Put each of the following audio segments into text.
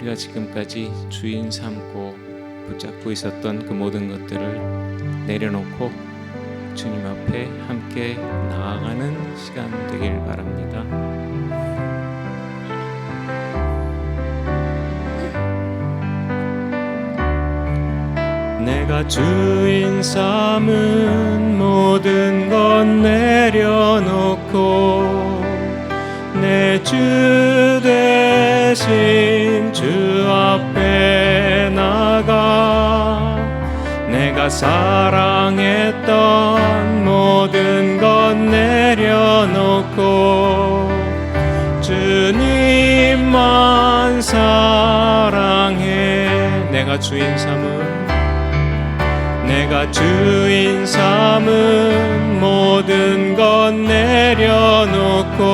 우리가 지금까지 주인 삼고 붙잡고 있었던 그 모든 것들을 내려놓고 주님 앞에 함께 나아가는 시간 되길 바랍니다. 내가 주인 삼은 모든 것 내려놓고 내 주 대신 주 앞에 나가 내가 사랑했던 모든 것 내려놓고 주님만 사랑해. 내가 주인 삼은 모든 것 내려놓고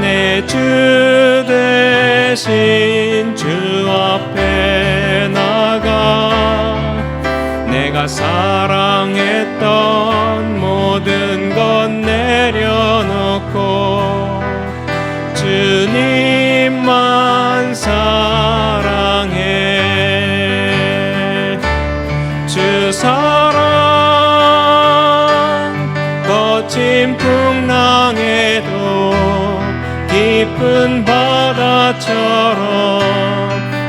내 주 대신 주 앞에 나가 내가 사랑했던 모든 것 내려놓고 주님만 사랑해. 주 사랑 거친 풍랑에도 깊은 바다처럼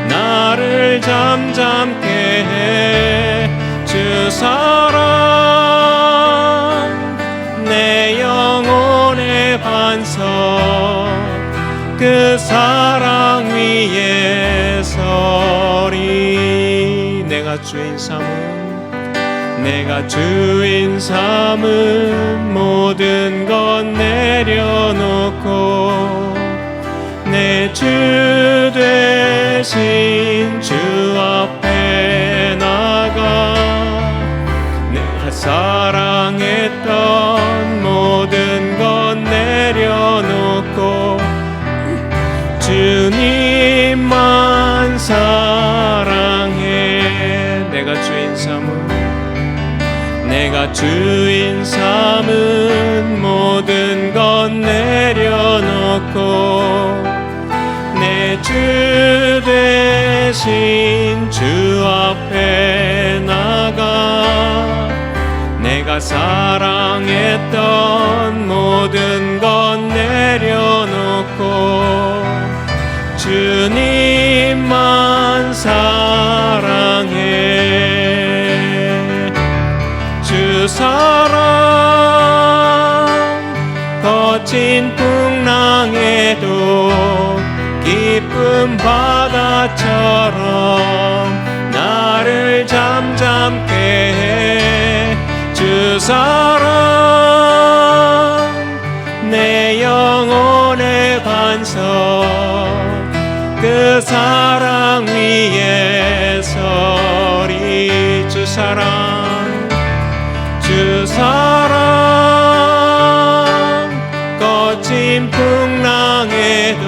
나를 잠잠케 해. 주 사랑 내 영혼의 반석 그 사랑 위에 서리. 내가 주인 삼은 모든 것 내려놓고 내 주 대신 주 앞에 나가 내가 사랑했던 모든 것 내려놓고 주님만 사랑해. 내가 주인 삼은 모든 것 내려놓고 내 주 대신 주 앞에 나가 내가 사랑했던 모든 것 내려놓고 주님만 사랑해. 주 사랑 거친 풍랑에도 깊은 바다처럼 나를 잠잠케 해. 주 사랑 내 영혼의 반석 그 사랑 위에 서리. 주 사랑 거친 풍랑에도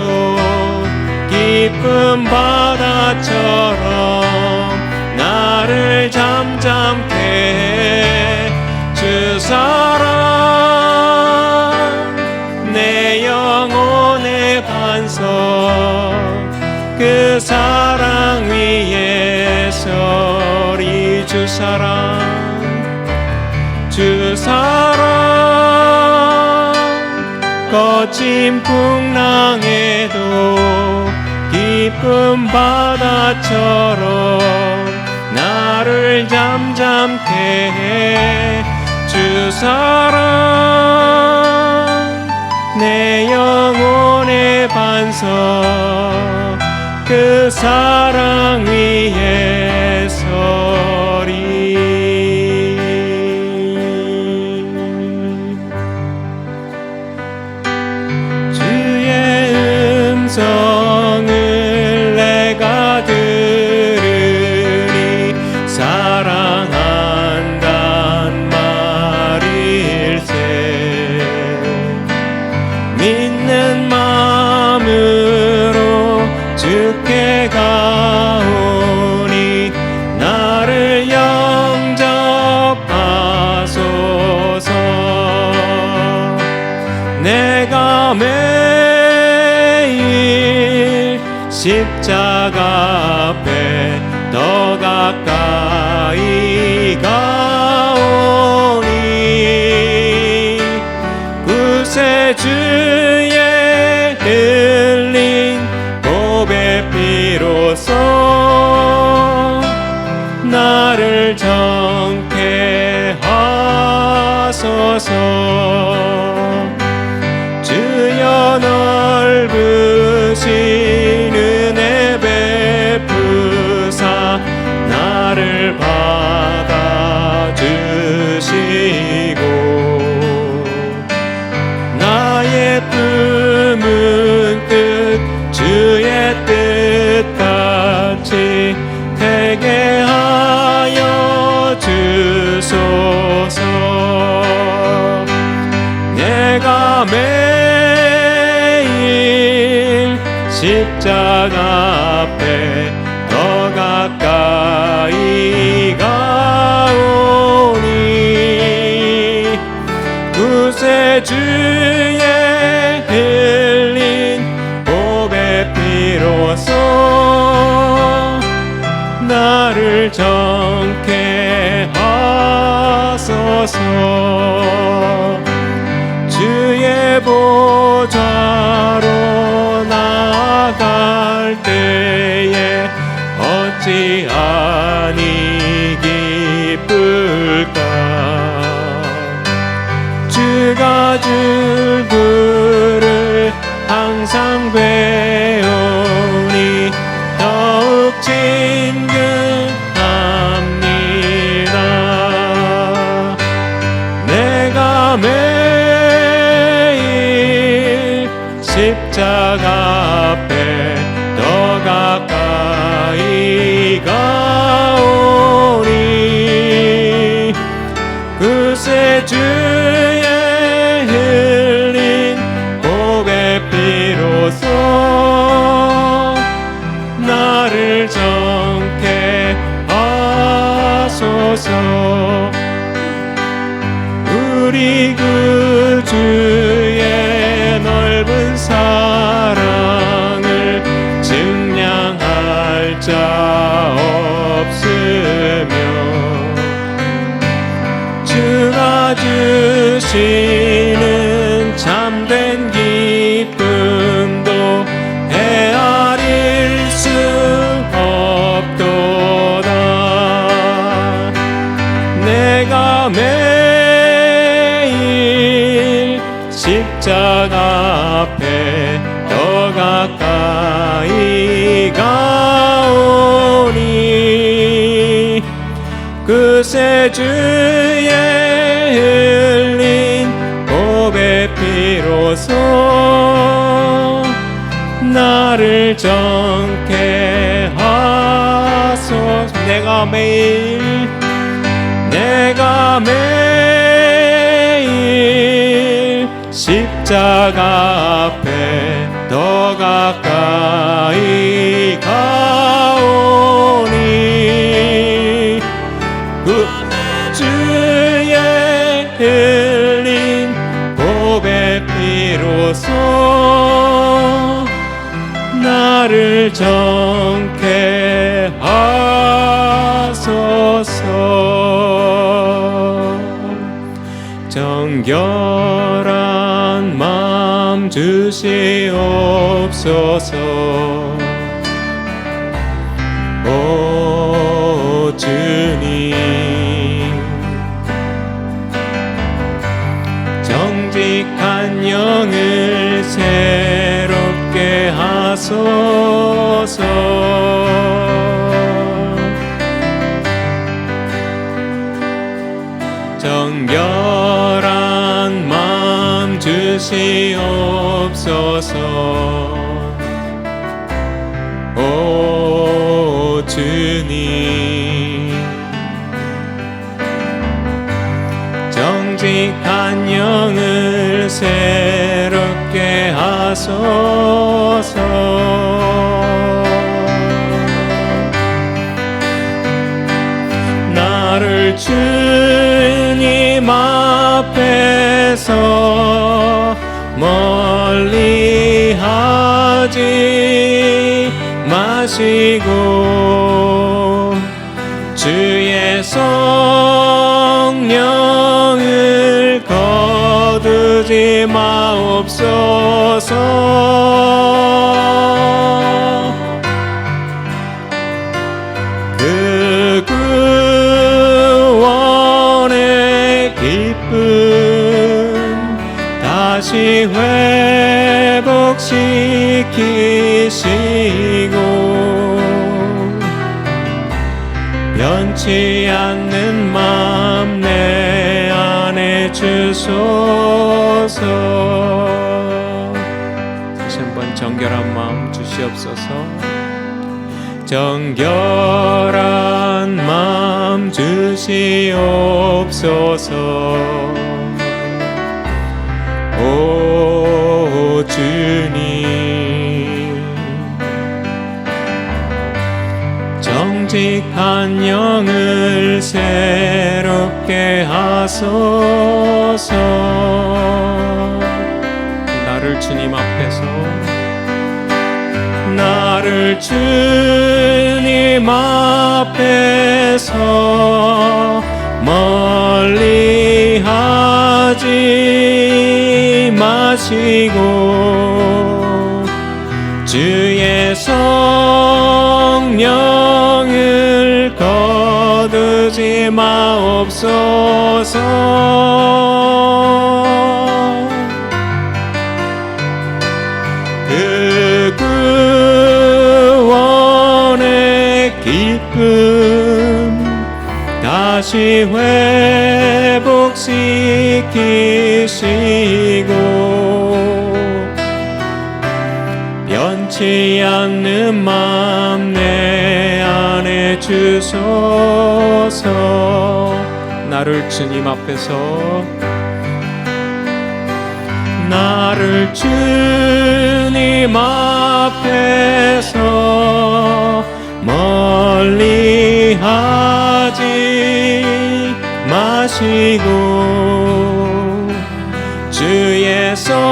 깊은 바다처럼 나를 잠잠케 해. 주 사랑 내 영혼의 반석 그 사랑 위에 서리. 주 사랑 거친 풍랑에도 깊은 바다처럼 나를 잠잠케 해. 주 사랑 내 영혼의 반석 그 사랑 위에 서리. 음성을 내가 들으니 사랑한단 말일세. 믿는 마음으로 주께 가오니 나를 영접하소서. 내가 매일 십자가 앞에 더 가까이 가오니 구세주의 흘린 보배 피로써 나를 정케 하소서. 주여 넓으신 은혜 베푸사 나를 받아주시고 나의 품은 뜻 주의 뜻같이 되게 하여 주소서. 내가 매일 십자가 앞에 더 가까이 가오니 구세주의 흘린 보배 피로써 나를 정케 하소서. 주의 보좌로 나아갈 때에 어찌 아니 기쁠까. 주가 줄 부를 항상 배우니 더욱 진근합니다. 내가 매일 십자가 앞에 더 가까이 가오니 구세주의 흘린 보배 피로써 나를 정케 하소서. 우리 구주의 넓은 사랑을 증량할 자 없으며 주가 주시는 참된 기쁨도 헤아릴 수 없도다. 내가 매일 십자가 앞에 더 가까이 가오니 구세주의 흘린 보배 피로써 나를 정케 하소서. 내가 매일 십자가 앞에 더 가까이 가오니 주의 흘린 보배 피로써 나를 정케 하소서. 정결한 마음 주시옵소서. 오 주님 정직한 영을 새롭게 하소서. 정결한 마음 주시옵소서. 오 주님 정직한 영을 새롭게 하소서. 나를 주님 앞에서 멀리 하지 마시고 주의 성령을 거두지 마옵소서. 그 구원의 기쁨 다시 회복시키시고 변치 않는 마음 내 안에 주소서. 다시 한번 정결한 마음 주시옵소서. 정결한 마음 주시옵소서. 오 주님, 정직한 영을 새롭게 하소서. 나를 주님 앞에서, 나를 주님 앞에서 멀리 하지 마시고 주의 성령을 거두지 마옵소서. 그 구원의 기쁨 다시 회복시키시고 변치 않는 마음 내 안에 주소서. 나를 주님 앞에서, 나를 주님 앞에서 멀리 하지 마시고 주의 성령을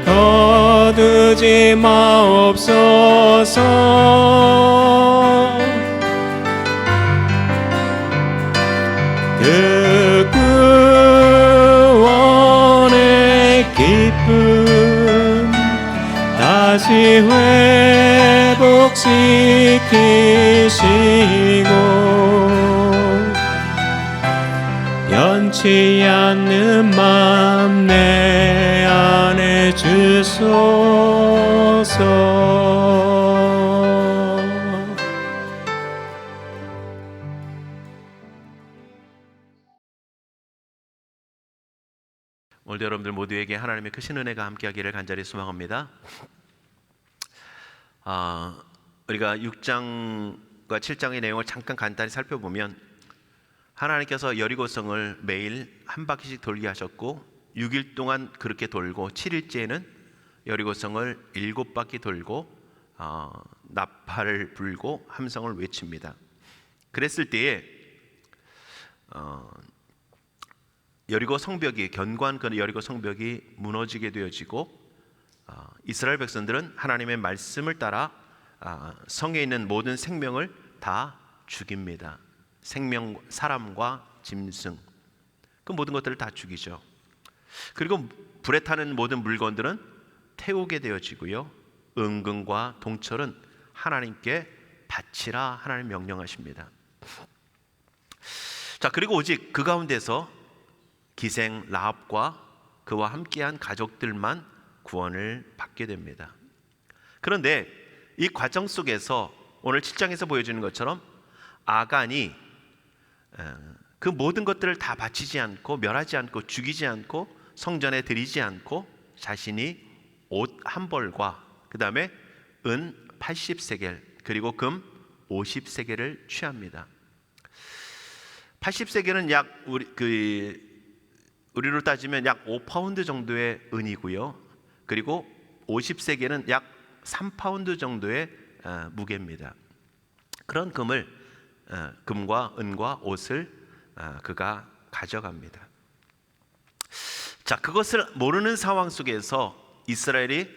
거두지 마옵소서. 그 구원의 기쁨 다시 회복시키시고 변치 않는 마음 내 안에 주소서. 오늘도 여러분들 모두에게 하나님의 크신 은혜가 함께하기를 간절히 소망합니다. 우리가 6장과 7장의 내용을 잠깐 간단히 살펴보면 하나님께서 여리고성을 매일 한 바퀴씩 돌게 하셨고 6일 동안 그렇게 돌고 7일째에는 여리고성을 7바퀴 돌고 나팔을 불고 함성을 외칩니다. 그랬을 때에 여리고 성벽이, 견고한 그 여리고 성벽이 무너지게 되어지고 이스라엘 백성들은 하나님의 말씀을 따라 성에 있는 모든 생명을 다 죽입니다. 생명, 사람과 짐승, 그 모든 것들을 다 죽이죠. 그리고 불에 타는 모든 물건들은 태우게 되어지고요, 은금과 동철은 하나님께 바치라 하나님 명령하십니다. 자, 그리고 오직 그 가운데서 기생 라합과 그와 함께한 가족들만 구원을 받게 됩니다. 그런데 이 과정 속에서 오늘 7장에서 보여주는 것처럼 아간이 그 모든 것들을 다 바치지 않고 멸하지 않고 죽이지 않고 성전에 드리지 않고 자신이 옷 한 벌과 그 다음에 은 80세겔 그리고 금 50세겔을 취합니다. 80세겔은 약 우리로 따지면 약 5파운드 정도의 은이고요. 그리고 50세겔은 약 3파운드 정도의 무게입니다. 그런 금과 은과 옷을 그가 가져갑니다. 자, 그것을 모르는 상황 속에서 이스라엘이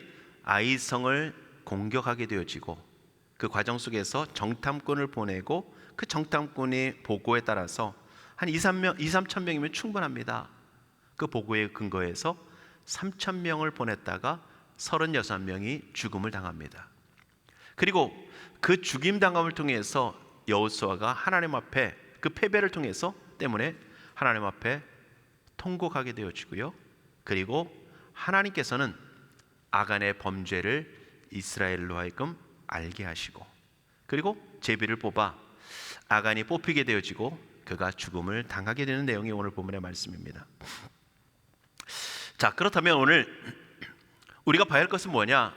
아이성을 공격하게 되어지고, 그 과정 속에서 정탐꾼을 보내고 그 정탐꾼의 보고에 따라서 한 2-3천 명이면 충분합니다. 그 보고에 근거해서 3,000명을 보냈다가 36명이 죽음을 당합니다. 그리고 그 죽임 당함을 통해서 여호수아가 하나님 앞에, 그 패배를 통해서 때문에 하나님 앞에 통곡하게 되어지고요. 그리고 하나님께서는 아간의 범죄를 이스라엘로 하여금 알게 하시고, 그리고 제비를 뽑아 아간이 뽑히게 되어지고 그가 죽음을 당하게 되는 내용이 오늘 본문의 말씀입니다. 자, 그렇다면 오늘 우리가 봐야 할 것은 뭐냐?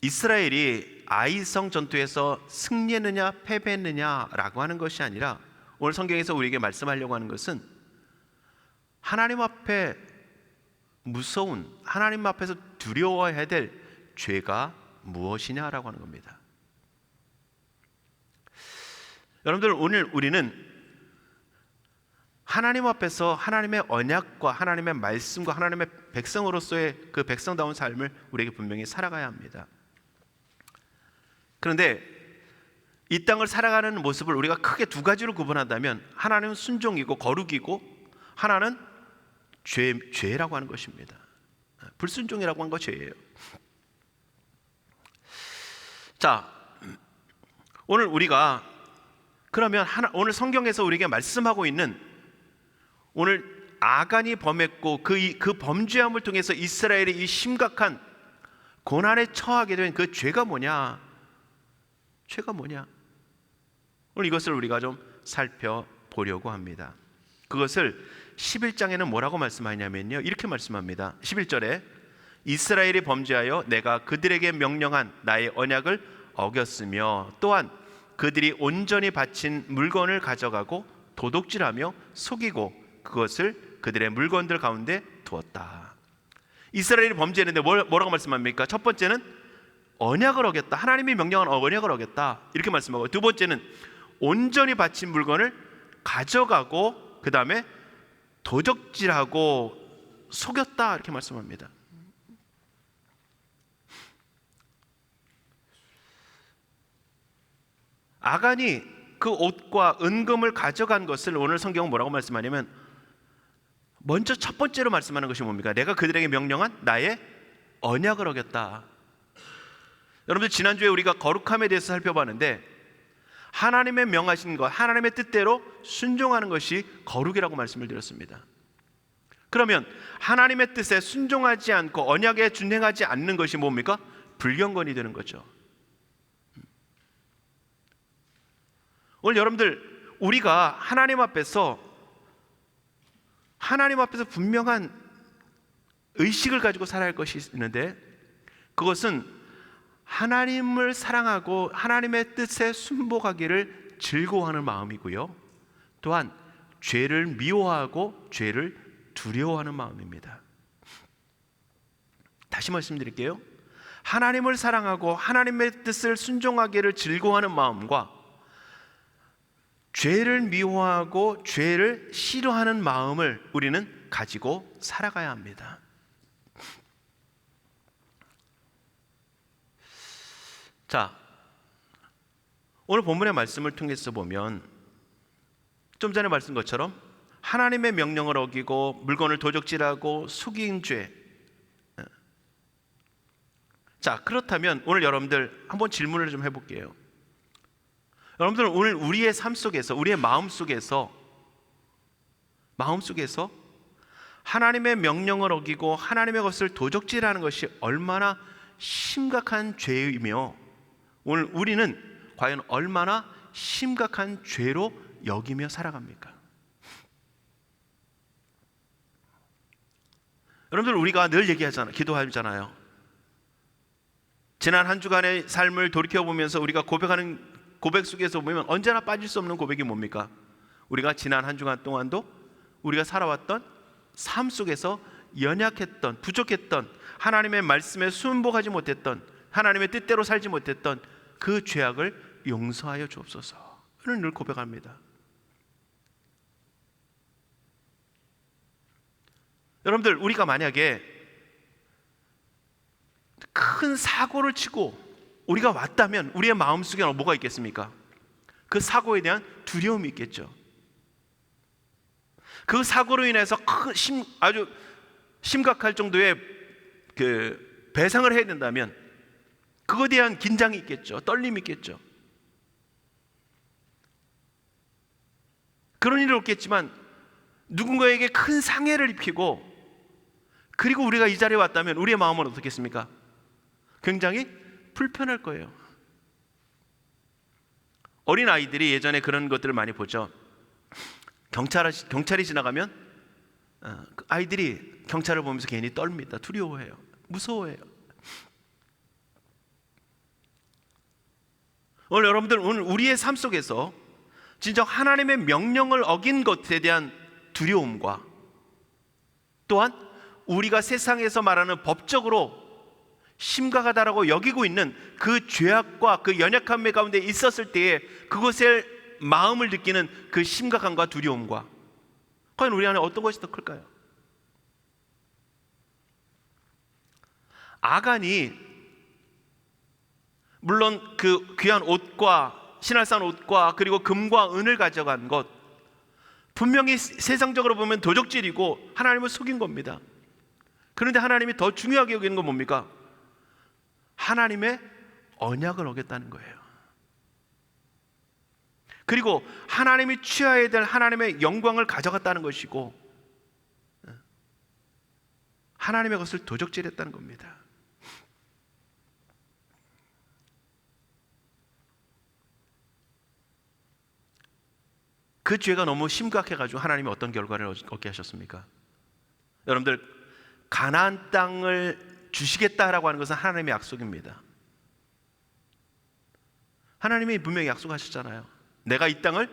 이스라엘이 아이성 전투에서 승리했느냐 패배했느냐라고 하는 것이 아니라, 오늘 성경에서 우리에게 말씀하려고 하는 것은 하나님 앞에 무서운, 하나님 앞에서 두려워해야 될 죄가 무엇이냐라고 하는 겁니다. 여러분들, 오늘 우리는 하나님 앞에서 하나님의 언약과 하나님의 말씀과 하나님의 백성으로서의 그 백성다운 삶을 우리에게 분명히 살아가야 합니다. 그런데 이 땅을 살아가는 모습을 우리가 크게 두 가지로 구분한다면, 하나는 순종이고 거룩이고, 하나는 죄라고 하는 것입니다. 불순종이라고 하는 거 죄예요. 자, 오늘 우리가 그러면 오늘 성경에서 우리에게 말씀하고 있는, 오늘 아간이 범했고 그 범죄함을 통해서 이스라엘이 이 심각한 고난에 처하게 된 그 죄가 뭐냐? 죄가 뭐냐? 오늘 이것을 우리가 좀 살펴보려고 합니다. 그것을 11장에는 뭐라고 말씀하냐면요, 이렇게 말씀합니다. 11절에 이스라엘이 범죄하여 내가 그들에게 명령한 나의 언약을 어겼으며, 또한 그들이 온전히 바친 물건을 가져가고 도둑질하며 속이고 그것을 그들의 물건들 가운데 두었다. 이스라엘이 범죄했는데 뭐라고 말씀합니까? 첫 번째는 언약을 어겼다. 하나님이 명령한 언약을 어겼다, 이렇게 말씀하고, 두 번째는 온전히 바친 물건을 가져가고 그 다음에 도적질하고 속였다, 이렇게 말씀합니다. 아간이 그 옷과 은금을 가져간 것을 오늘 성경은 뭐라고 말씀하냐면, 먼저 첫 번째로 말씀하는 것이 뭡니까? 내가 그들에게 명령한 나의 언약을 어겼다. 여러분들, 지난주에 우리가 거룩함에 대해서 살펴봤는데, 하나님의 명하신 것, 하나님의 뜻대로 순종하는 것이 거룩이라고 말씀을 드렸습니다. 그러면 하나님의 뜻에 순종하지 않고 언약에 준행하지 않는 것이 뭡니까? 불경건이 되는 거죠. 오늘 여러분들, 우리가 하나님 앞에서 분명한 의식을 가지고 살아야 할 것이 있는데, 그것은 하나님을 사랑하고 하나님의 뜻에 순복하기를 즐거워하는 마음이고요, 또한 죄를 미워하고 죄를 두려워하는 마음입니다. 다시 말씀드릴게요. 하나님을 사랑하고 하나님의 뜻을 순종하기를 즐거워하는 마음과 죄를 미워하고 죄를 싫어하는 마음을 우리는 가지고 살아가야 합니다. 자, 오늘 본문의 말씀을 통해서 보면, 좀 전에 말씀 것처럼 하나님의 명령을 어기고 물건을 도적질하고 속인 죄. 자, 그렇다면 오늘 여러분들 한번 질문을 좀 해볼게요. 여러분들, 오늘 우리의 삶 속에서, 우리의 마음 속에서 하나님의 명령을 어기고 하나님의 것을 도적질하는 것이 얼마나 심각한 죄이며, 오늘 우리는 과연 얼마나 심각한 죄로 여기며 살아갑니까? 여러분들, 우리가 늘 기도하잖아요. 지난 한 주간의 삶을 돌이켜보면서 우리가 고백하는 고백 속에서 보면 언제나 빠질 수 없는 고백이 뭡니까? 우리가 지난 한 주간 동안도 우리가 살아왔던 삶 속에서 연약했던, 부족했던, 하나님의 말씀에 순복하지 못했던, 하나님의 뜻대로 살지 못했던 그 죄악을 용서하여 주옵소서. 이를 늘 고백합니다. 여러분들, 우리가 만약에 큰 사고를 치고 우리가 왔다면 우리의 마음속에 뭐가 있겠습니까? 그 사고에 대한 두려움이 있겠죠. 그 사고로 인해서 아주 심각할 정도의 그 배상을 해야 된다면 그거에 대한 긴장이 있겠죠. 떨림이 있겠죠. 그런 일은 없겠지만 누군가에게 큰 상해를 입히고 그리고 우리가 이 자리에 왔다면 우리의 마음은 어떻겠습니까? 굉장히 불편할 거예요. 어린 아이들이 예전에 그런 것들을 많이 보죠. 경찰이 지나가면 아이들이 경찰을 보면서 괜히 떨립니다. 두려워해요. 무서워해요. 오늘 여러분들, 오늘 우리의 삶 속에서 진정 하나님의 명령을 어긴 것에 대한 두려움과 또한 우리가 세상에서 말하는 법적으로 심각하다라고 여기고 있는 그 죄악과 그 연약함 가운데 있었을 때에 그것의 마음을 느끼는 그 심각함과 두려움과 과연 우리 안에 어떤 것이 더 클까요? 아간이 물론 그 귀한 옷과 신할산 옷과 그리고 금과 은을 가져간 것 분명히 세상적으로 보면 도적질이고 하나님을 속인 겁니다. 그런데 하나님이 더 중요하게 여기는 건 뭡니까? 하나님의 언약을 어겼다는 거예요. 그리고 하나님이 취하야 될 하나님의 영광을 가져갔다는 것이고 하나님의 것을 도적질했다는 겁니다. 그 죄가 너무 심각해가지고 하나님이 어떤 결과를 얻게 하셨습니까? 여러분들, 가나안 땅을 주시겠다라고 하는 것은 하나님의 약속입니다. 하나님이 분명히 약속하셨잖아요. 내가 이 땅을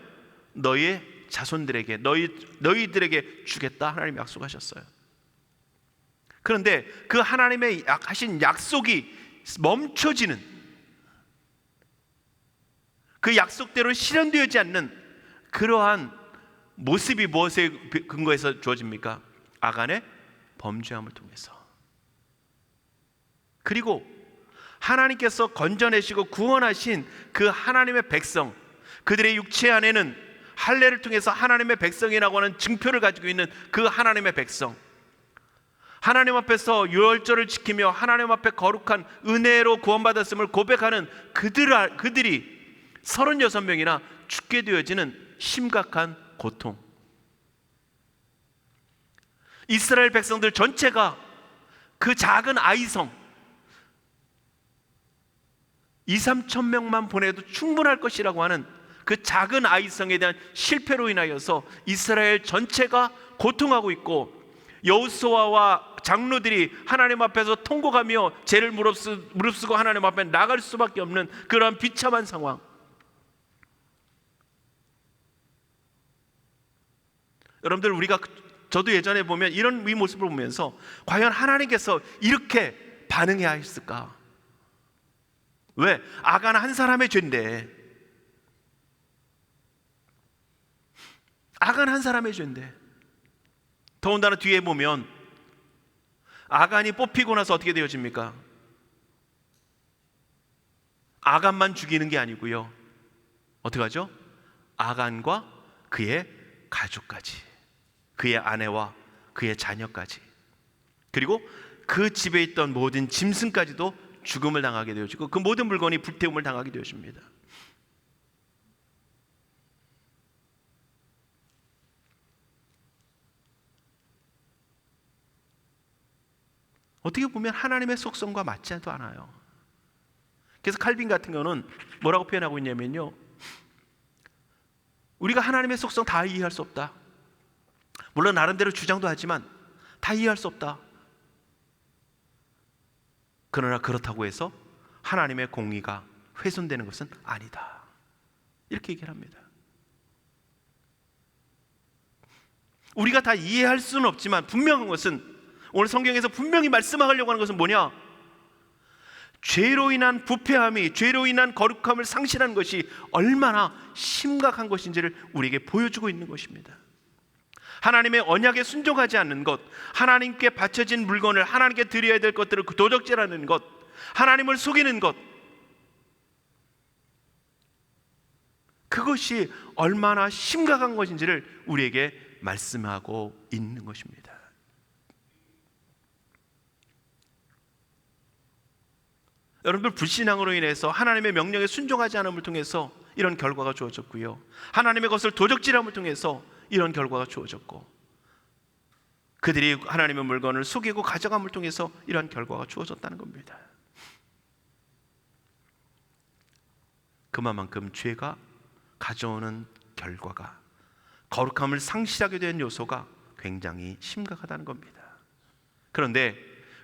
너희의 자손들에게 너희들에게 주겠다. 하나님이 약속하셨어요. 그런데 그 하나님의 하신 약속이 멈춰지는, 그 약속대로 실현되지 않는 그러한 모습이 무엇에 근거해서 주어집니까? 아간의 범죄함을 통해서. 그리고 하나님께서 건져내시고 구원하신 그 하나님의 백성, 그들의 육체 안에는 할례를 통해서 하나님의 백성이라고 하는 증표를 가지고 있는 그 하나님의 백성, 하나님 앞에서 유월절을 지키며 하나님 앞에 거룩한 은혜로 구원받았음을 고백하는 그들이 36명이나 죽게 되어지는 심각한 고통. 이스라엘 백성들 전체가 그 작은 아이성 2-3천 명만 보내도 충분할 것이라고 하는 그 작은 아이성에 대한 실패로 인하여서 이스라엘 전체가 고통하고 있고, 여호수아와 장로들이 하나님 앞에서 통곡하며 죄를 무릅쓰고 하나님 앞에 나갈 수밖에 없는 그러한 비참한 상황. 여러분들, 저도 예전에 보면 이런 모습을 보면서 과연 하나님께서 이렇게 반응해야 했을까? 왜? 아간 한 사람의 죄인데, 아간 한 사람의 죄인데, 더군다나 뒤에 보면 아간이 뽑히고 나서 어떻게 되어집니까? 아간만 죽이는 게 아니고요, 어떻게 하죠? 아간과 그의 가족까지, 그의 아내와 그의 자녀까지, 그리고 그 집에 있던 모든 짐승까지도 죽음을 당하게 되어지고 그 모든 물건이 불태움을 당하게 되어집니다. 어떻게 보면 하나님의 속성과 맞지도 않아요. 그래서 칼빈 같은 경우는 뭐라고 표현하고 있냐면요, 우리가 하나님의 속성 다 이해할 수 없다. 물론 나름대로 주장도 하지만 다 이해할 수 없다. 그러나 그렇다고 해서 하나님의 공의가 훼손되는 것은 아니다. 이렇게 얘기를 합니다. 우리가 다 이해할 수는 없지만 분명한 것은, 오늘 성경에서 분명히 말씀하려고 하는 것은 뭐냐? 죄로 인한 부패함이, 죄로 인한 거룩함을 상실한 것이 얼마나 심각한 것인지를 우리에게 보여주고 있는 것입니다. 하나님의 언약에 순종하지 않는 것, 하나님께 바쳐진 물건을 하나님께 드려야 될 것들을 도적질하는 것, 하나님을 속이는 것, 그것이 얼마나 심각한 것인지를 우리에게 말씀하고 있는 것입니다. 여러분들, 불신앙으로 인해서 하나님의 명령에 순종하지 않음을 통해서 이런 결과가 주어졌고요, 하나님의 것을 도적질함을 통해서 이런 결과가 주어졌고, 그들이 하나님의 물건을 속이고 가져감을 통해서 이러한 결과가 주어졌다는 겁니다. 그만큼 죄가 가져오는 결과가, 거룩함을 상실하게 된 요소가 굉장히 심각하다는 겁니다. 그런데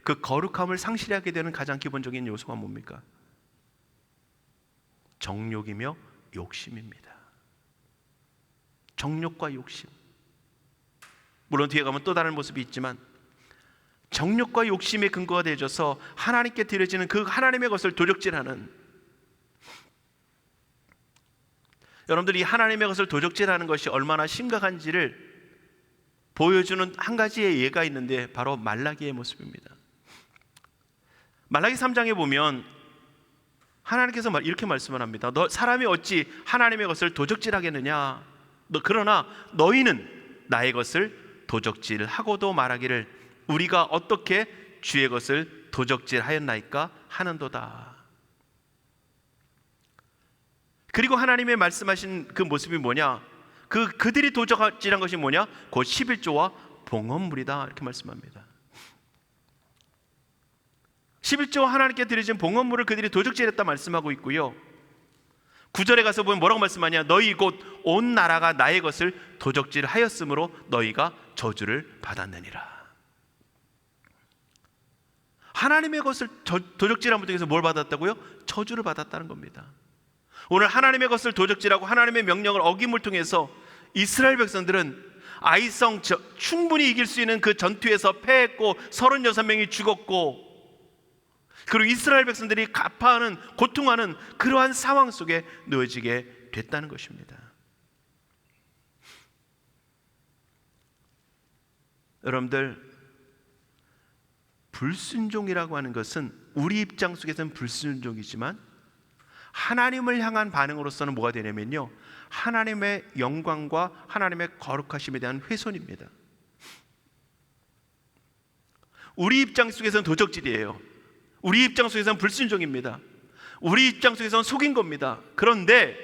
그 거룩함을 상실하게 되는 가장 기본적인 요소가 뭡니까? 정욕이며 욕심입니다. 정욕과 욕심. 물론 뒤에 가면 또 다른 모습이 있지만, 정욕과 욕심의 근거가 되어져서 하나님께 드려지는 그 하나님의 것을 도적질하는, 여러분들이 하나님의 것을 도적질하는 것이 얼마나 심각한지를 보여주는 한 가지의 예가 있는데, 바로 말라기의 모습입니다. 말라기 3장에 보면 하나님께서 이렇게 말씀을 합니다. 너 사람이 어찌 하나님의 것을 도적질하겠느냐? 그러나 너희는 나의 것을 도적질하고도 말하기를 우리가 어떻게 주의 것을 도적질하였나이까 하는도다. 그리고 하나님의 말씀하신 그 모습이 뭐냐? 그들이 도적질한 것이 뭐냐? 곧 11조와 봉헌물이다, 이렇게 말씀합니다. 11조 하나님께 드려진 봉헌물을 그들이 도적질했다 말씀하고 있고요, 9절에 가서 보면 뭐라고 말씀하냐? 너희 곧 온 나라가 나의 것을 도적질하였으므로 너희가 저주를 받았느니라. 하나님의 것을 도적질함을 통해서 뭘 받았다고요? 저주를 받았다는 겁니다. 오늘 하나님의 것을 도적질하고 하나님의 명령을 어김을 통해서 이스라엘 백성들은 아이성 충분히 이길 수 있는 그 전투에서 패했고 36명이 죽었고, 그리고 이스라엘 백성들이 가파하는, 고통하는 그러한 상황 속에 놓여지게 됐다는 것입니다. 여러분들, 불순종이라고 하는 것은 우리 입장 속에서는 불순종이지만 하나님을 향한 반응으로서는 뭐가 되냐면요, 하나님의 영광과 하나님의 거룩하심에 대한 훼손입니다. 우리 입장 속에서는 도적질이에요. 우리 입장 속에서는 불순종입니다. 우리 입장 속에서는 속인 겁니다. 그런데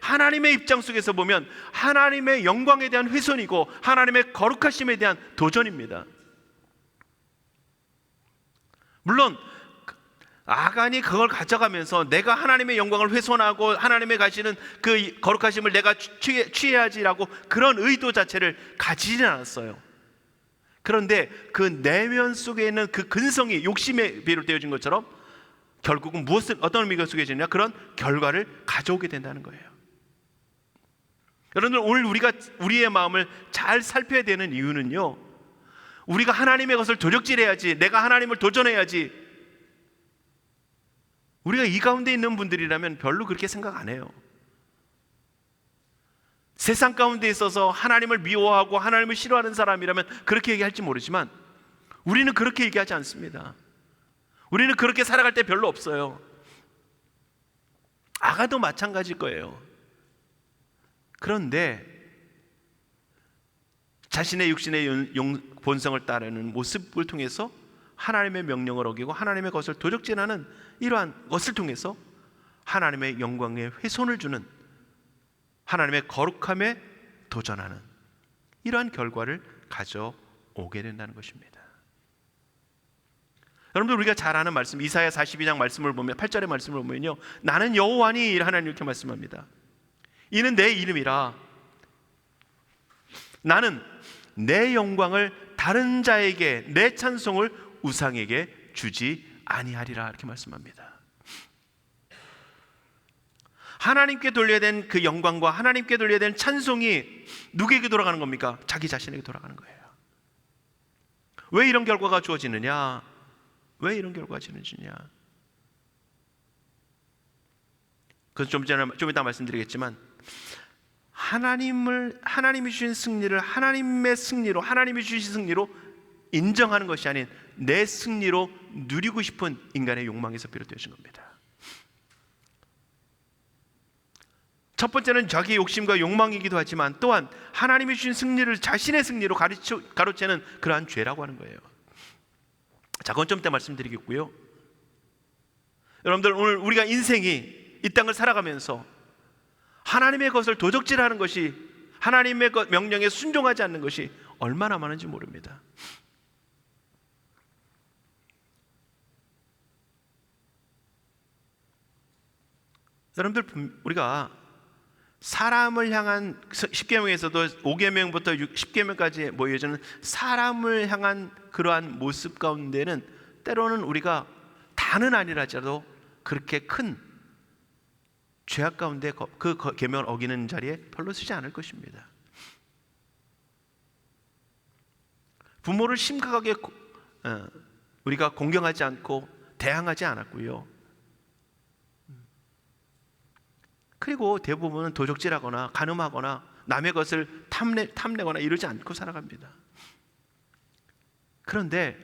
하나님의 입장 속에서 보면 하나님의 영광에 대한 훼손이고 하나님의 거룩하심에 대한 도전입니다. 물론 아간이 그걸 가져가면서 내가 하나님의 영광을 훼손하고 하나님의 가시는 그 거룩하심을 내가 취해야지라고 그런 의도 자체를 가지지는 않았어요. 그런데 그 내면 속에 있는 그 근성이 욕심에 비롯되어진 것처럼 결국은 어떤 의미가 속해지느냐? 그런 결과를 가져오게 된다는 거예요. 여러분들, 오늘 우리가 우리의 마음을 잘 살펴야 되는 이유는요, 우리가 하나님의 것을 도적질해야지, 내가 하나님을 도전해야지, 우리가 이 가운데 있는 분들이라면 별로 그렇게 생각 안 해요. 세상 가운데 있어서 하나님을 미워하고 하나님을 싫어하는 사람이라면 그렇게 얘기할지 모르지만 우리는 그렇게 얘기하지 않습니다. 우리는 그렇게 살아갈 때 별로 없어요. 아가도 마찬가지일 거예요. 그런데 자신의 육신의 본성을 따르는 모습을 통해서 하나님의 명령을 어기고 하나님의 것을 도적질하는 이러한 것을 통해서 하나님의 영광에 훼손을 주는, 하나님의 거룩함에 도전하는 이러한 결과를 가져오게 된다는 것입니다. 여러분들, 우리가 잘 아는 말씀, 이사야 42장 말씀을 보면 8절의 말씀을 보면요, 나는 여호와니 하나님 이렇게 말씀합니다. 이는 내 이름이라 나는 내 영광을 다른 자에게, 내 찬송을 우상에게 주지 아니하리라, 이렇게 말씀합니다. 하나님께 돌려야 된 그 영광과 하나님께 돌려야 된 찬송이 누구에게 돌아가는 겁니까? 자기 자신에게 돌아가는 거예요. 왜 이런 결과가 주어지느냐? 왜 이런 결과가 주어지느냐? 그건 좀 이따 말씀드리겠지만, 하나님이 주신 승리를 하나님의 승리로, 하나님이 주신 승리로 인정하는 것이 아닌 내 승리로 누리고 싶은 인간의 욕망에서 비롯되신 겁니다. 첫 번째는 자기의 욕심과 욕망이기도 하지만 또한 하나님이 주신 승리를 자신의 승리로 가로채는 그러한 죄라고 하는 거예요. 자, 건점 때 말씀드리겠고요. 여러분들, 오늘 우리가 인생이 이 땅을 살아가면서 하나님의 것을 도적질하는 것이, 하나님의 명령에 순종하지 않는 것이 얼마나 많은지 모릅니다. 여러분들, 우리가 사람을 향한 10계명에서도 5계명부터 10계명까지 이어지는 사람을 향한 그러한 모습 가운데는 때로는 우리가 다는 아니라도 그렇게 큰 죄악 가운데 그 계명을 어기는 자리에 별로 쓰지 않을 것입니다. 부모를 심각하게 우리가 공경하지 않고 대항하지 않았고요. 그리고 대부분은 도적질하거나 간음하거나 남의 것을 탐내거나 이러지 않고 살아갑니다. 그런데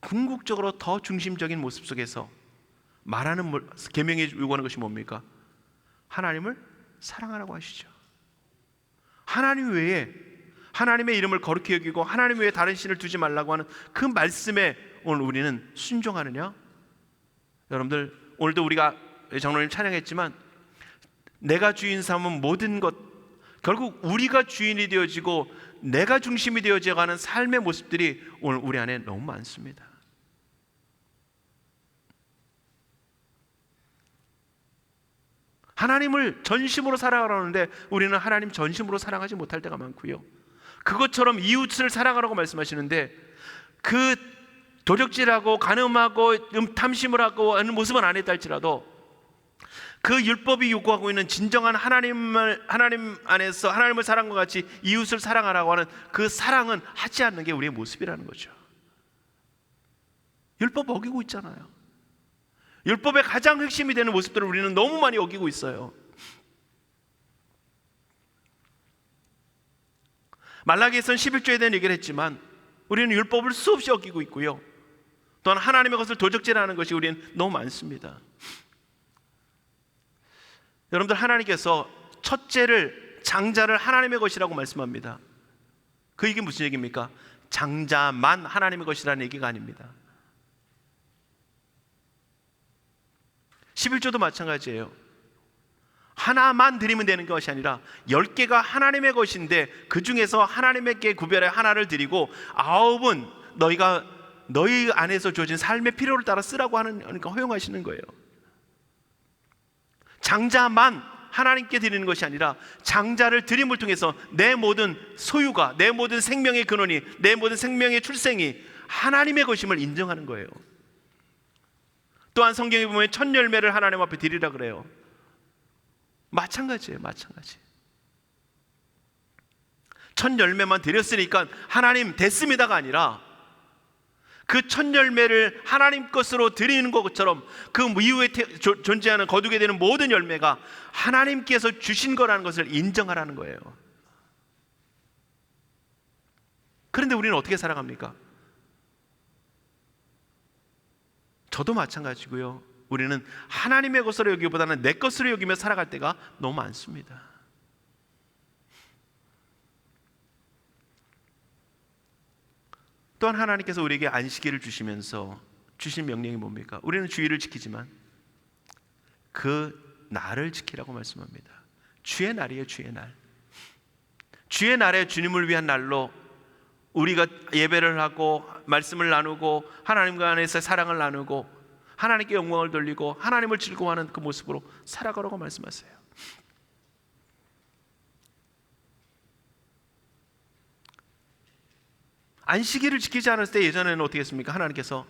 궁극적으로 더 중심적인 모습 속에서 말하는 계명이 요구하는 것이 뭡니까? 하나님을 사랑하라고 하시죠. 하나님 외에, 하나님의 이름을 거룩히 여기고 하나님 외에 다른 신을 두지 말라고 하는 그 말씀에 오늘 우리는 순종하느냐? 여러분들, 오늘도 우리가 장로님 찬양했지만 내가 주인 삼은 모든 것, 결국 우리가 주인이 되어지고 내가 중심이 되어져가는 삶의 모습들이 오늘 우리 안에 너무 많습니다. 하나님을 전심으로 사랑하라는데 우리는 하나님 전심으로 사랑하지 못할 때가 많고요. 그것처럼 이웃을 사랑하라고 말씀하시는데 그 도적질하고 간음하고 탐심을 하고 하는 모습은 안 했다 할지라도 그 율법이 요구하고 있는 진정한 하나님 안에서 하나님을 사랑과 같이 이웃을 사랑하라고 하는 그 사랑은 하지 않는 게 우리의 모습이라는 거죠. 율법 어기고 있잖아요. 율법의 가장 핵심이 되는 모습들을 우리는 너무 많이 어기고 있어요. 말라기에서는 11조에 대한 얘기를 했지만 우리는 율법을 수없이 어기고 있고요. 또한 하나님의 것을 도적질하는 것이 우리는 너무 많습니다. 여러분들, 하나님께서 첫째를, 장자를 하나님의 것이라고 말씀합니다. 그 얘기 무슨 얘기입니까? 장자만 하나님의 것이라는 얘기가 아닙니다. 11조도 마찬가지예요. 하나만 드리면 되는 것이 아니라 10개가 하나님의 것인데 그 중에서 하나님께 구별해 하나를 드리고 9은 너희 안에서 주어진 삶의 필요를 따라 쓰라고 하니까 허용하시는 거예요. 장자만 하나님께 드리는 것이 아니라 장자를 드림을 통해서 내 모든 소유가, 내 모든 생명의 근원이, 내 모든 생명의 출생이 하나님의 것임을 인정하는 거예요. 또한 성경에 보면 첫 열매를 하나님 앞에 드리라 그래요. 마찬가지예요. 마찬가지. 첫 열매만 드렸으니까 하나님 됐습니다가 아니라 그 첫 열매를 하나님 것으로 드리는 것처럼 그 이후에 존재하는 거두게 되는 모든 열매가 하나님께서 주신 거라는 것을 인정하라는 거예요. 그런데 우리는 어떻게 살아갑니까? 저도 마찬가지고요. 우리는 하나님의 것으로 여기보다는 내 것으로 여기며 살아갈 때가 너무 많습니다. 또한 하나님께서 우리에게 안식일을 주시면서 주신 명령이 뭡니까? 우리는 주일을 지키지만 그 날을 지키라고 말씀합니다. 주의 날이에요. 주의 날. 주의 날에 주님을 위한 날로 우리가 예배를 하고 말씀을 나누고 하나님과 안에서 사랑을 나누고 하나님께 영광을 돌리고 하나님을 즐거워하는 그 모습으로 살아가라고 말씀하세요. 안식일을 지키지 않았을 때 예전에는 어떻게 했습니까? 하나님께서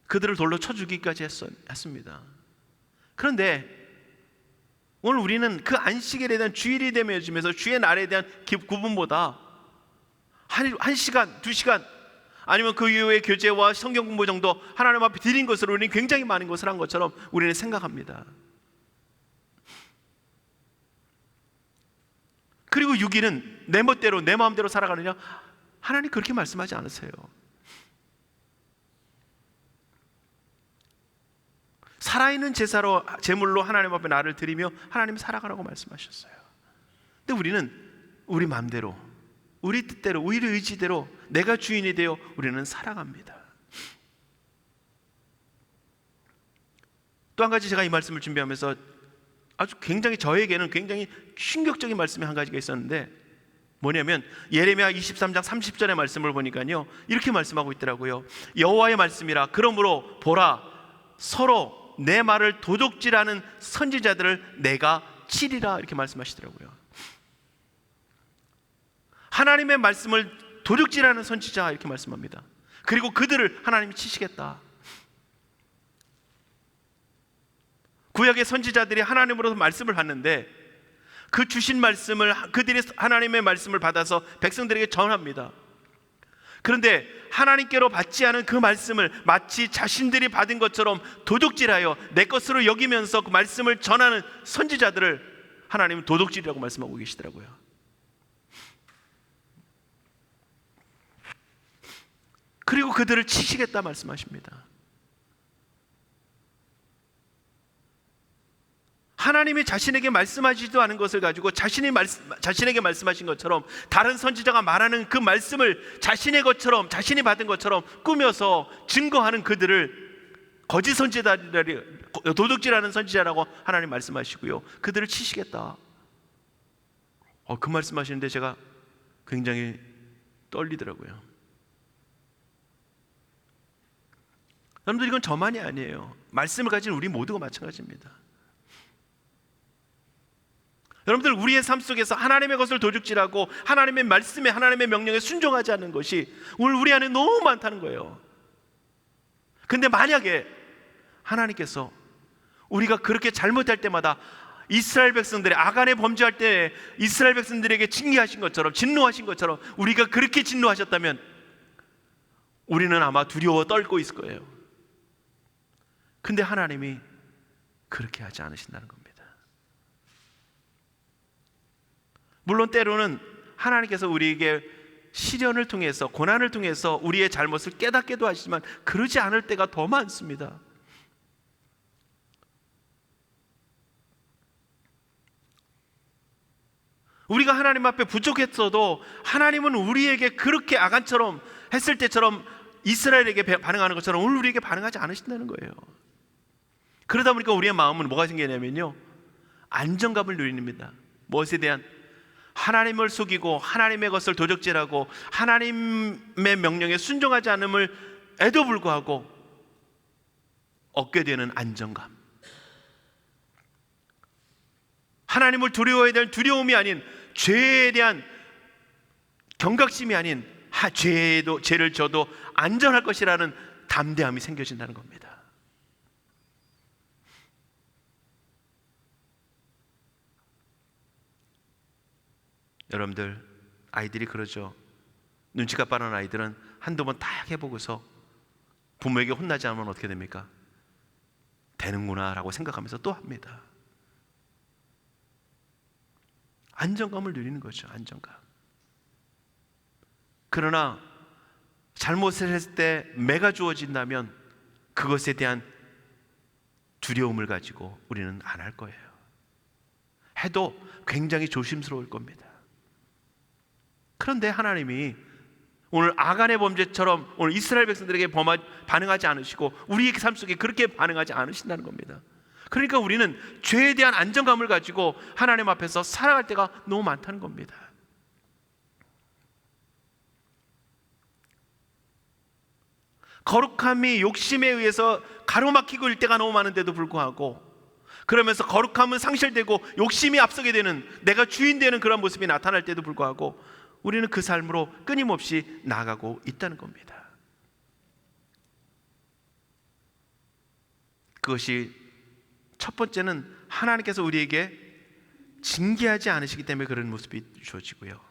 그들을 돌로 쳐 죽이기까지 했습니다. 그런데 오늘 우리는 그 안식일에 대한 주일이 되면서 주의 날에 대한 구분보다 한 시간, 2시간 아니면 그 이후에 교제와 성경 공부 정도 하나님 앞에 드린 것으로 우리는 굉장히 많은 것을 한 것처럼 우리는 생각합니다. 그리고 6일은 내 멋대로 내 마음대로 살아가느냐? 하나님 그렇게 말씀하지 않으세요. 살아있는 제물로 하나님 앞에 나를 드리며 하나님 살아가라고 말씀하셨어요. 근데 우리는 우리 마음대로, 우리 뜻대로, 우리 의지대로 내가 주인이 되어 우리는 살아갑니다. 또 한 가지 제가 이 말씀을 준비하면서 아주 굉장히 저에게는 굉장히 충격적인 말씀이 한 가지가 있었는데, 뭐냐면 예레미야 23장 30절의 말씀을 보니까요, 이렇게 말씀하고 있더라고요. 여호와의 말씀이라. 그러므로 보라, 서로 내 말을 도둑질하는 선지자들을 내가 치리라. 이렇게 말씀하시더라고요. 하나님의 말씀을 도둑질하는 선지자, 이렇게 말씀합니다. 그리고 그들을 하나님이 치시겠다. 구약의 선지자들이 하나님으로서 말씀을 받는데 그 주신 말씀을 그들이 하나님의 말씀을 받아서 백성들에게 전합니다. 그런데 하나님께로 받지 않은 그 말씀을 마치 자신들이 받은 것처럼 도둑질하여 내 것으로 여기면서 그 말씀을 전하는 선지자들을 하나님은 도둑질이라고 말씀하고 계시더라고요. 그리고 그들을 치시겠다 말씀하십니다. 하나님이 자신에게 말씀하시지도 않은 것을 가지고 자신에게 말씀하신 것처럼 다른 선지자가 말하는 그 말씀을 자신의 것처럼, 자신이 받은 것처럼 꾸며서 증거하는 그들을 거짓 선지자, 도둑질하는 선지자라고 하나님 말씀하시고요, 그들을 치시겠다. 그 말씀하시는데 제가 굉장히 떨리더라고요. 여러분들, 이건 저만이 아니에요. 말씀을 가진 우리 모두가 마찬가지입니다. 여러분들, 우리의 삶 속에서 하나님의 것을 도둑질하고 하나님의 말씀에, 하나님의 명령에 순종하지 않는 것이 오늘 우리 안에 너무 많다는 거예요. 근데 만약에 하나님께서 우리가 그렇게 잘못할 때마다 이스라엘 백성들이 아간에 범죄할 때 이스라엘 백성들에게 징계하신 것처럼, 진노하신 것처럼 우리가 그렇게 진노하셨다면 우리는 아마 두려워 떨고 있을 거예요. 근데 하나님이 그렇게 하지 않으신다는 겁니다. 물론 때로는 하나님께서 우리에게 시련을 통해서, 고난을 통해서 우리의 잘못을 깨닫게도 하시지만 그러지 않을 때가 더 많습니다. 우리가 하나님 앞에 부족했어도 하나님은 우리에게 그렇게 아간처럼 했을 때처럼 이스라엘에게 반응하는 것처럼 오늘 우리에게 반응하지 않으신다는 거예요. 그러다 보니까 우리의 마음은 뭐가 생기냐면요, 안정감을 누립니다. 무엇에 대한? 하나님을 속이고 하나님의 것을 도적질하고 하나님의 명령에 순종하지 않음을에도 불구하고 얻게 되는 안정감, 하나님을 두려워해야 될 두려움이 아닌 죄에 대한 경각심이 아닌 죄를 져도 안전할 것이라는 담대함이 생겨진다는 겁니다. 여러분들, 아이들이 그러죠. 눈치가 빠른 아이들은 한두 번 딱 해보고서 부모에게 혼나지 않으면 어떻게 됩니까? 되는구나 라고 생각하면서 또 합니다. 안정감을 누리는 거죠. 안정감. 그러나 잘못을 했을 때 매가 주어진다면 그것에 대한 두려움을 가지고 우리는 안 할 거예요. 해도 굉장히 조심스러울 겁니다. 그런데 하나님이 오늘 아간의 범죄처럼 오늘 이스라엘 백성들에게 반응하지 않으시고 우리의 삶 속에 그렇게 반응하지 않으신다는 겁니다. 그러니까 우리는 죄에 대한 안정감을 가지고 하나님 앞에서 살아갈 때가 너무 많다는 겁니다. 거룩함이 욕심에 의해서 가로막히고 일 때가 너무 많은데도 불구하고, 그러면서 거룩함은 상실되고 욕심이 앞서게 되는, 내가 주인 되는 그런 모습이 나타날 때도 불구하고 우리는 그 삶으로 끊임없이 나아가고 있다는 겁니다. 그것이 첫 번째는 하나님께서 우리에게 징계하지 않으시기 때문에 그런 모습이 주어지고요.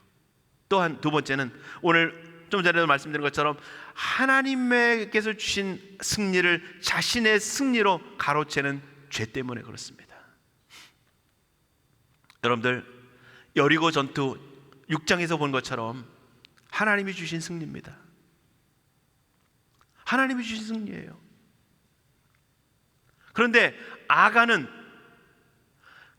또한 두 번째는 오늘 좀 전에도 말씀드린 것처럼 하나님께서 주신 승리를 자신의 승리로 가로채는 죄 때문에 그렇습니다. 여러분들, 여리고 전투 6장에서 본 것처럼 하나님이 주신 승리입니다. 하나님이 주신 승리예요. 그런데 아간은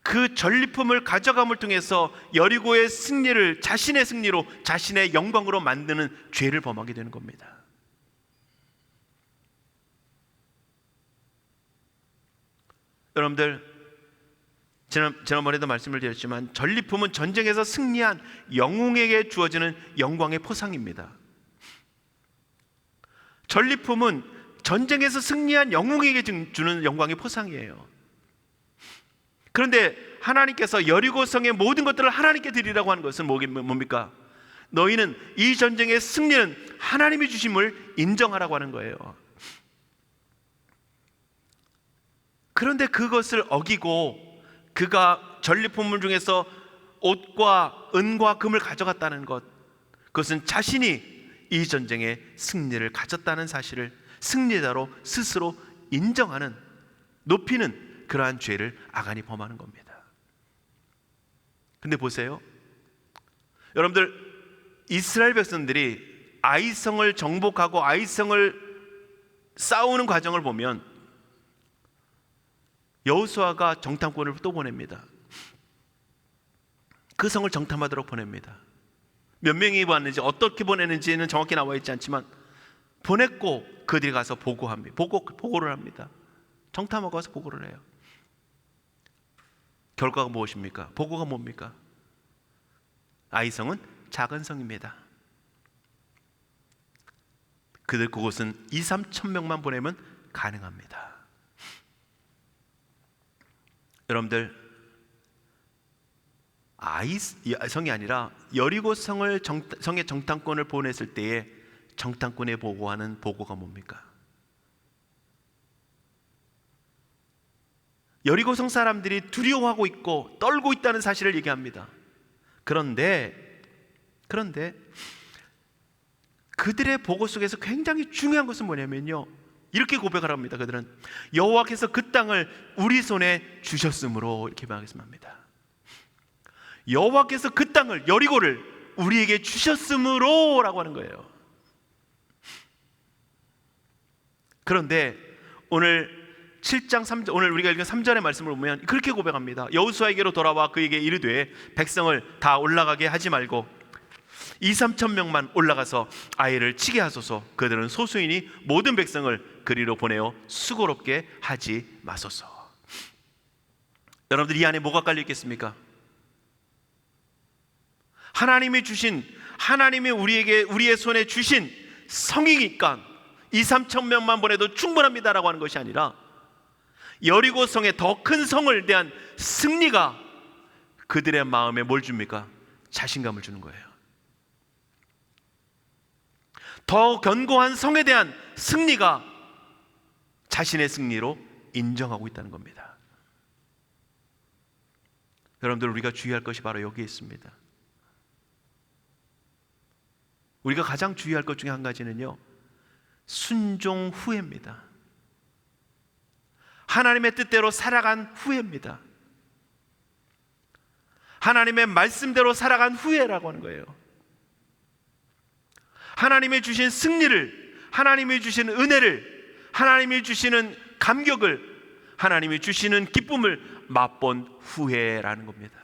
그 전리품을 가져감을 통해서 여리고의 승리를 자신의 승리로, 자신의 영광으로 만드는 죄를 범하게 되는 겁니다. 여러분들, 지난번에도 말씀을 드렸지만 전리품은 전쟁에서 승리한 영웅에게 주어지는 영광의 포상입니다. 전리품은 전쟁에서 승리한 영웅에게 주는 영광의 포상이에요. 그런데 하나님께서 여리고성의 모든 것들을 하나님께 드리라고 하는 것은 뭡니까? 너희는 이 전쟁의 승리는 하나님이 주심을 인정하라고 하는 거예요. 그런데 그것을 어기고 그가 전리품물 중에서 옷과 은과 금을 가져갔다는 것, 그것은 자신이 이 전쟁의 승리를 가졌다는 사실을 승리자로 스스로 인정하는, 높이는 그러한 죄를 아간이 범하는 겁니다. 근데 보세요, 여러분들, 이스라엘 백성들이 아이성을 정복하고 아이성을 싸우는 과정을 보면 여호수아가 정탐꾼을 또 보냅니다. 그 성을 정탐하도록 보냅니다. 몇 명이 왔는지, 어떻게 보내는지는 정확히 나와 있지 않지만 보냈고 그들이 가서 보고를 합니다. 정탐하고 가서 보고를 해요. 결과가 무엇입니까? 보고가 뭡니까? 아이성은 작은 성입니다. 그곳은 2-3천 명만 보내면 가능합니다. 여러분들, 성이 아니라 여리고 성의 정탐꾼을 보냈을 때에 정탐꾼에 보고하는 보고가 뭡니까? 여리고성 사람들이 두려워하고 있고 떨고 있다는 사실을 얘기합니다. 그런데 그들의 보고 속에서 굉장히 중요한 것은 뭐냐면요, 이렇게 고백을 합니다. 그들은 여호와께서 그 땅을 우리 손에 주셨으므로, 이렇게 말씀합니다. 여호와께서 그 땅을, 여리고를 우리에게 주셨으므로 라고 하는 거예요. 그런데 오늘 7장 3절, 오늘 우리가 읽은 3절의 말씀을 보면 그렇게 고백합니다. 여호수아에게로 돌아와 그에게 이르되 백성을 다 올라가게 하지 말고 2-3천 명만 올라가서 아이를 치게 하소서. 그들은 소수이니 모든 백성을 그리로 보내어 수고롭게 하지 마소서. 여러분들, 이 안에 뭐가 깔려 있겠습니까? 하나님이 우리의 손에 주신 성이니까 2-3천 명만 보내도 충분합니다라고 하는 것이 아니라 여리고 성의 더 큰 성을 대한 승리가 그들의 마음에 뭘 줍니까? 자신감을 주는 거예요. 더 견고한 성에 대한 승리가 자신의 승리로 인정하고 있다는 겁니다. 여러분들, 우리가 주의할 것이 바로 여기에 있습니다. 우리가 가장 주의할 것 중에 한 가지는요, 순종 후회입니다. 하나님의 뜻대로 살아간 후회입니다. 하나님의 말씀대로 살아간 후회라고 하는 거예요. 하나님이 주신 승리를, 하나님이 주신 은혜를, 하나님이 주시는 감격을, 하나님이 주시는 기쁨을 맛본 후회라는 겁니다.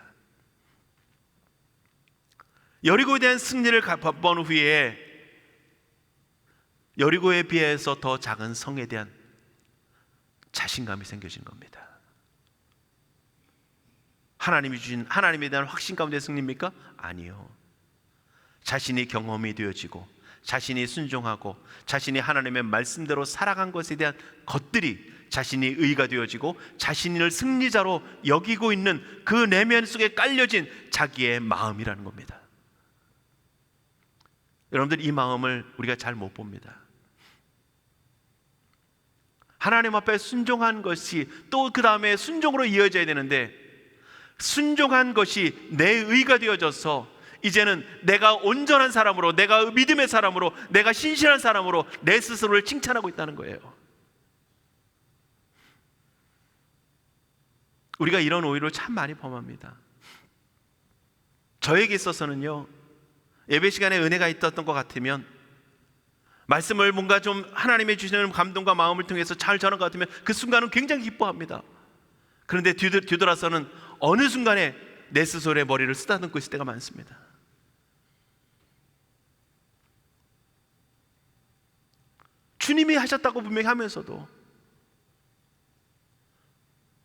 여리고에 대한 승리를 맛본 후에 여리고에 비해서 더 작은 성에 대한 자신감이 생겨진 겁니다. 하나님에 대한 확신 가운데 승리입니까? 아니요. 자신이 경험이 되어지고 자신이 순종하고 자신이 하나님의 말씀대로 살아간 것에 대한 것들이 자신이 의가 되어지고 자신을 승리자로 여기고 있는 그 내면 속에 깔려진 자기의 마음이라는 겁니다. 여러분들, 이 마음을 우리가 잘 못 봅니다. 하나님 앞에 순종한 것이 또 그 다음에 순종으로 이어져야 되는데, 순종한 것이 내 의가 되어져서 이제는 내가 온전한 사람으로, 내가 믿음의 사람으로, 내가 신실한 사람으로 내 스스로를 칭찬하고 있다는 거예요. 우리가 이런 오해를 참 많이 범합니다. 저에게 있어서는요, 예배 시간에 은혜가 있었던 것 같으면, 말씀을 뭔가 좀 하나님의 주시는 감동과 마음을 통해서 잘 전한 것 같으면 그 순간은 굉장히 기뻐합니다. 그런데 뒤돌아서는 어느 순간에 내 스스로의 머리를 쓰다듬고 있을 때가 많습니다. 주님이 하셨다고 분명히 하면서도,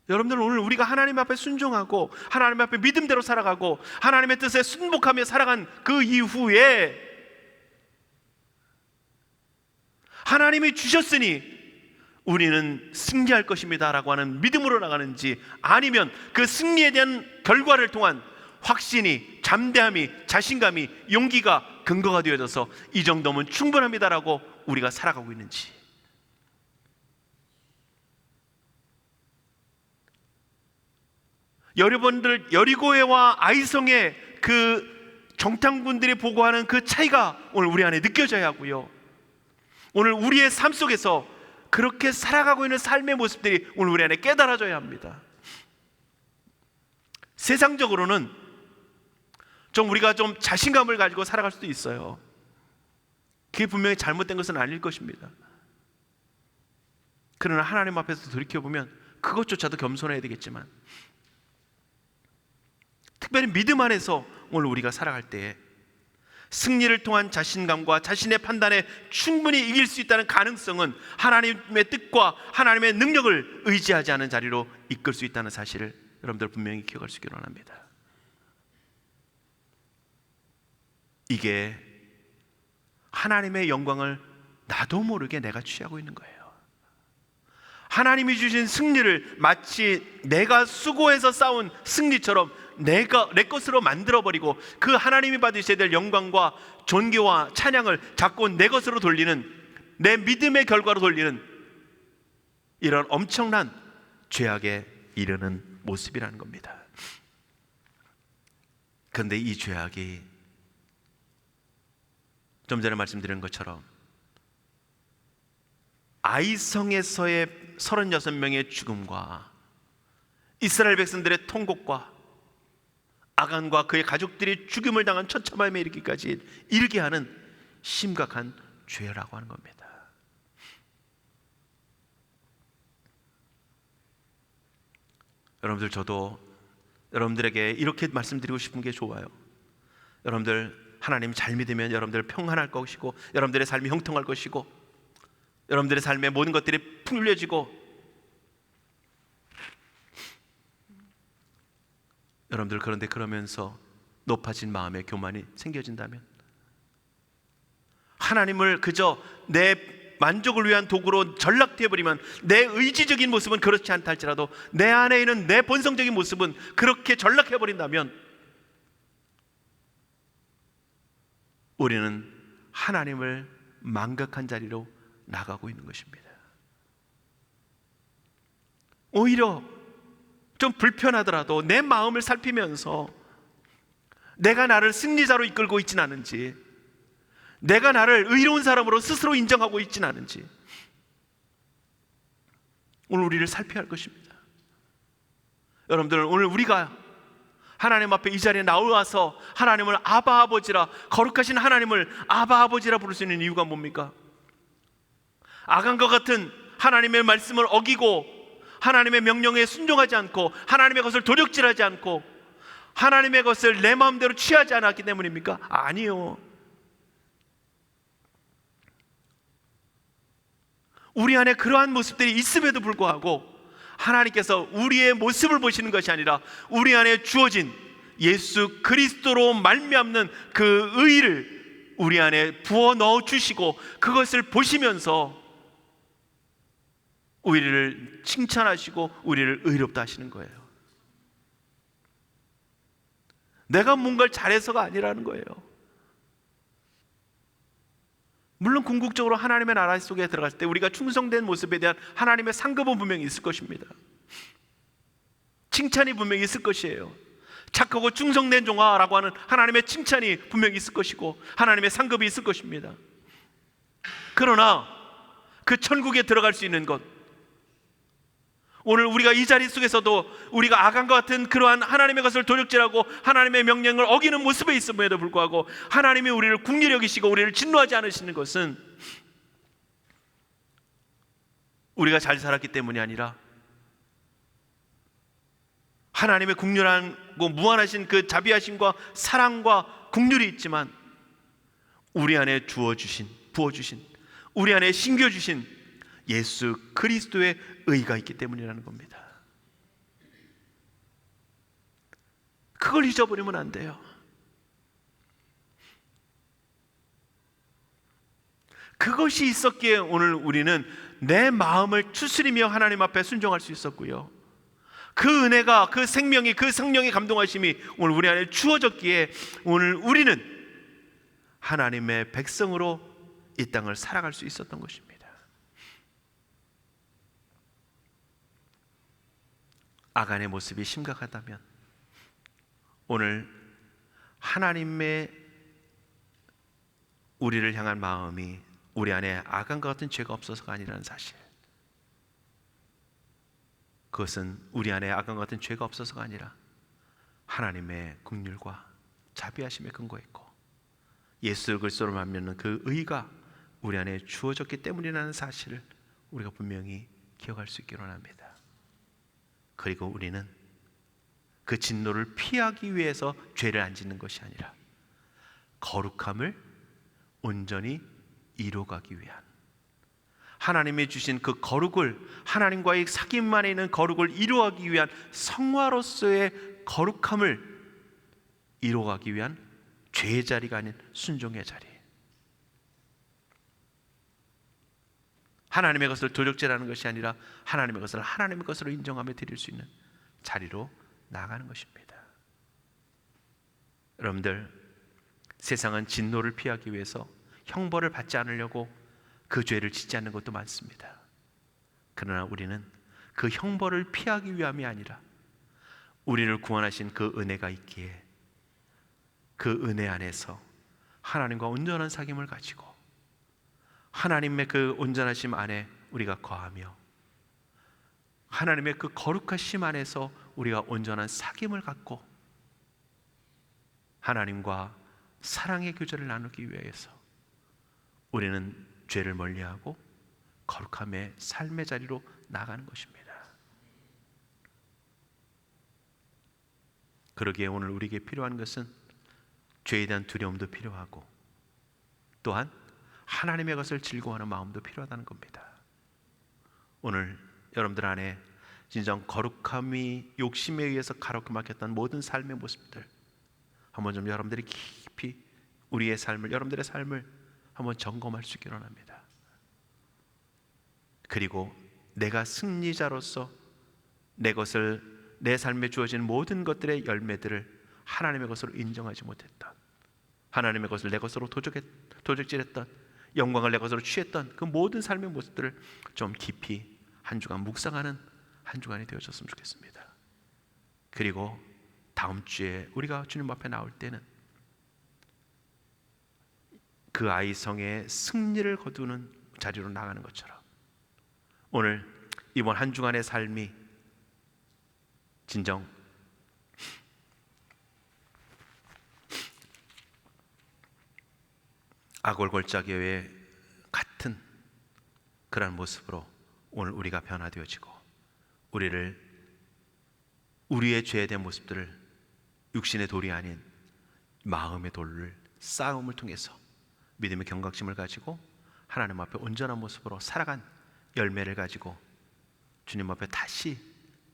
여러분들, 오늘 우리가 하나님 앞에 순종하고 하나님 앞에 믿음대로 살아가고 하나님의 뜻에 순복하며 살아간 그 이후에 하나님이 주셨으니 우리는 승리할 것입니다 라고 하는 믿음으로 나가는지, 아니면 그 승리에 대한 결과를 통한 확신이, 잠대함이, 자신감이, 용기가 근거가 되어져서 이 정도면 충분합니다라고 우리가 살아가고 있는지. 여러분들, 여리고와 아이성의 그 정탐꾼들이 보고하는 그 차이가 오늘 우리 안에 느껴져야 하고요, 오늘 우리의 삶 속에서 그렇게 살아가고 있는 삶의 모습들이 오늘 우리 안에 깨달아져야 합니다. 세상적으로는 우리가 좀 자신감을 가지고 살아갈 수도 있어요. 그게 분명히 잘못된 것은 아닐 것입니다. 그러나 하나님 앞에서 돌이켜보면 그것조차도 겸손해야 되겠지만, 특별히 믿음 안에서 오늘 우리가 살아갈 때에 승리를 통한 자신감과 자신의 판단에 충분히 이길 수 있다는 가능성은 하나님의 뜻과 하나님의 능력을 의지하지 않은 자리로 이끌 수 있다는 사실을 여러분들 분명히 기억할 수 있기를 원합니다. 이게 하나님의 영광을 나도 모르게 내가 취하고 있는 거예요. 하나님이 주신 승리를 마치 내가 수고해서 쌓은 승리처럼 내 것으로 만들어버리고, 그 하나님이 받으셔야 될 영광과 존귀와 찬양을 자꾸 내 것으로 돌리는, 내 믿음의 결과로 돌리는 이런 엄청난 죄악에 이르는 모습이라는 겁니다. 그런데 이 죄악이 좀 전에 말씀드린 것처럼 아이성에서의 36명의 죽음과 이스라엘 백성들의 통곡과 아간과 그의 가족들이 죽임을 당한 처참함에 이르기까지 이르게 하는 심각한 죄라고 하는 겁니다. 여러분들, 저도 여러분들에게 이렇게 말씀드리고 싶은 게 좋아요. 여러분들, 하나님 잘 믿으면 여러분들 평안할 것이고, 여러분들의 삶이 형통할 것이고, 여러분들의 삶의 모든 것들이 풍요해지고, 여러분들, 그런데 그러면서 높아진 마음의 교만이 생겨진다면, 하나님을 그저 내 만족을 위한 도구로 전락되어버리면, 내 의지적인 모습은 그렇지 않다 할지라도 내 안에 있는 내 본성적인 모습은 그렇게 전락해버린다면, 우리는 하나님을 망각한 자리로 나가고 있는 것입니다. 오히려 좀 불편하더라도 내 마음을 살피면서 내가 나를 승리자로 이끌고 있지는 않은지, 내가 나를 의로운 사람으로 스스로 인정하고 있지는 않은지 오늘 우리를 살펴야 할 것입니다. 여러분들, 오늘 우리가 하나님 앞에 이 자리에 나와서 하나님을 아바 아버지라, 거룩하신 하나님을 아바 아버지라 부를 수 있는 이유가 뭡니까? 아간과 같은 하나님의 말씀을 어기고 하나님의 명령에 순종하지 않고 하나님의 것을 도력질하지 않고 하나님의 것을 내 마음대로 취하지 않았기 때문입니까? 아니요. 우리 안에 그러한 모습들이 있음에도 불구하고 하나님께서 우리의 모습을 보시는 것이 아니라 우리 안에 주어진 예수 그리스도로 말미암는 그 의를 우리 안에 부어 넣어 주시고, 그것을 보시면서 우리를 칭찬하시고 우리를 의롭다 하시는 거예요. 내가 뭔가를 잘해서가 아니라는 거예요. 물론 궁극적으로 하나님의 나라 속에 들어갔을 때 우리가 충성된 모습에 대한 하나님의 상급은 분명히 있을 것입니다. 칭찬이 분명히 있을 것이에요. 착하고 충성된 종아라고 하는 하나님의 칭찬이 분명히 있을 것이고 하나님의 상급이 있을 것입니다. 그러나 그 천국에 들어갈 수 있는 것, 오늘 우리가 이 자리 속에서도 우리가 아간과 같은 그러한 하나님의 것을 도적질하고 하나님의 명령을 어기는 모습에 있음에도 불구하고 하나님이 우리를 긍휼히 여기시고 우리를 진노하지 않으시는 것은 우리가 잘 살았기 때문이 아니라 하나님의 긍휼하고 무한하신 그 자비하심과 사랑과 긍휼이 있지만 우리 안에 부어주신 우리 안에 심겨주신 예수 그리스도의 의가 있기 때문이라는 겁니다. 그걸 잊어버리면 안 돼요. 그것이 있었기에 오늘 우리는 내 마음을 추스리며 하나님 앞에 순종할 수 있었고요, 그 은혜가, 그 생명이, 그 성령의 감동하심이 오늘 우리 안에 주어졌기에 오늘 우리는 하나님의 백성으로 이 땅을 살아갈 수 있었던 것입니다. 아간의 모습이 심각하다면 오늘 하나님의 우리를 향한 마음이 우리 안에 아간과 같은 죄가 없어서가 아니라는 사실, 그것은 우리 안에 아간과 같은 죄가 없어서가 아니라 하나님의 긍휼과 자비하심에 근거했고 예수 그리스도를 만나는 그 의가 우리 안에 주어졌기 때문이라는 사실을 우리가 분명히 기억할 수 있기를 원합니다. 그리고 우리는 그 진노를 피하기 위해서 죄를 안 짓는 것이 아니라 거룩함을 온전히 이루어가기 위한, 하나님이 주신 그 거룩을, 하나님과의 사귐 안에 있는 거룩을 이루어가기 위한 성화로서의 거룩함을 이루어가기 위한 죄의 자리가 아닌 순종의 자리, 하나님의 것을 도적질하는 것이 아니라 하나님의 것을 하나님의 것으로 인정하며 드릴 수 있는 자리로 나아가는 것입니다. 여러분들, 세상은 진노를 피하기 위해서 형벌을 받지 않으려고 그 죄를 짓지 않는 것도 많습니다. 그러나 우리는 그 형벌을 피하기 위함이 아니라 우리를 구원하신 그 은혜가 있기에 그 은혜 안에서 하나님과 온전한 사귐을 가지고 하나님의 그 온전하심 안에 우리가 거하며 하나님의 그 거룩하심 안에서 우리가 온전한 사귐을 갖고 하나님과 사랑의 교제를 나누기 위해서 우리는 죄를 멀리하고 거룩함의 삶의 자리로 나아가는 것입니다. 그러기에 오늘 우리에게 필요한 것은 죄에 대한 두려움도 필요하고 또한 하나님의 것을 즐거워하는 마음도 필요하다는 겁니다. 오늘 여러분들 안에 진정 거룩함이 욕심에 의해서 가롭게 막혔던 모든 삶의 모습들 한번 좀 여러분들이 깊이 우리의 삶을, 여러분들의 삶을 한번 점검할 수 있기를 원합니다. 그리고 내가 승리자로서 내 것을, 내 삶에 주어진 모든 것들의 열매들을 하나님의 것으로 인정하지 못했던, 하나님의 것을 내 것으로 도적질했던, 영광을 내 것으로 취했던 그 모든 삶의 모습들을 좀 깊이 한 주간 묵상하는 한 주간이 되어졌으면 좋겠습니다. 그리고 다음 주에 우리가 주님 앞에 나올 때는 그 아이성의 승리를 거두는 자리로 나가는 것처럼 오늘 이번 한 주간의 삶이 진정 아골골짜기의 같은 그런 모습으로 오늘 우리가 변화되어지고 우리의 죄에 대한 모습들을 육신의 돌이 아닌 마음의 돌을 싸움을 통해서 믿음의 경각심을 가지고 하나님 앞에 온전한 모습으로 살아간 열매를 가지고 주님 앞에 다시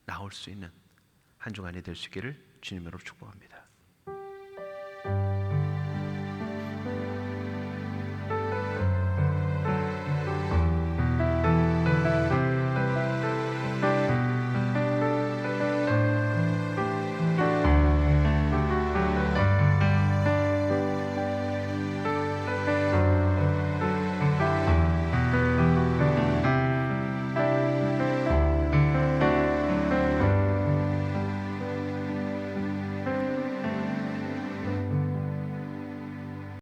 나올 수 있는 한 주간이 될 수 있기를 주님으로 축복합니다.